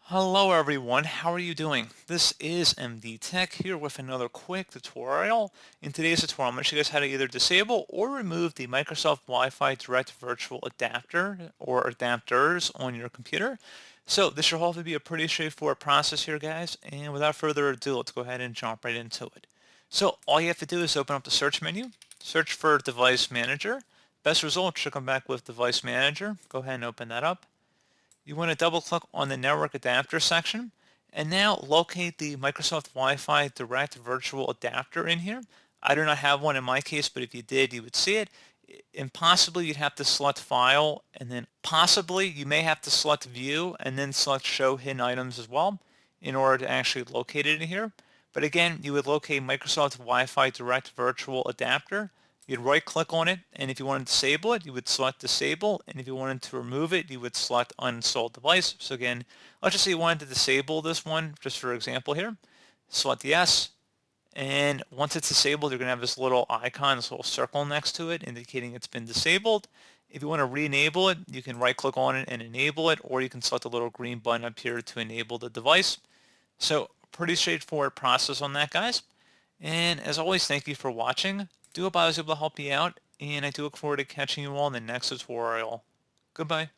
Hello everyone, how are you doing? This is MD Tech here with another quick tutorial. In today's tutorial, I'm going to show you guys how to either disable or remove the Microsoft Wi-Fi Direct Virtual Adapter or adapters on your computer. So this should hopefully be a pretty straightforward process here, guys. And without further ado, let's go ahead and jump right into it. So all you have to do is open up the search menu, search for Device Manager. Best result should come back with Device Manager. Go ahead and open that up. You want to double click on the network adapter section and now locate the Microsoft Wi-Fi Direct Virtual Adapter in here. I do not have one in my case, but if you did, you would see it. And possibly you'd have to select File, and then possibly you may have to select View and then select Show Hidden Items as well in order to actually locate it in here. But again, you would locate Microsoft Wi-Fi Direct Virtual Adapter. You'd right click on it, and if you want to disable it, you would select disable, and if you wanted to remove it, you would select uninstall device. So again, let's just say you wanted to disable this one, just for example here. Select yes, and once it's disabled, you're going to have this little icon, this little circle next to it, indicating it's been disabled. If you want to re-enable it, you can right click on it and enable it, or you can select the little green button up here to enable the device. So pretty straightforward process on that, guys. And as always, thank you for watching. Do hope I was able to help you out, and I do look forward to catching you all in the next tutorial. Goodbye.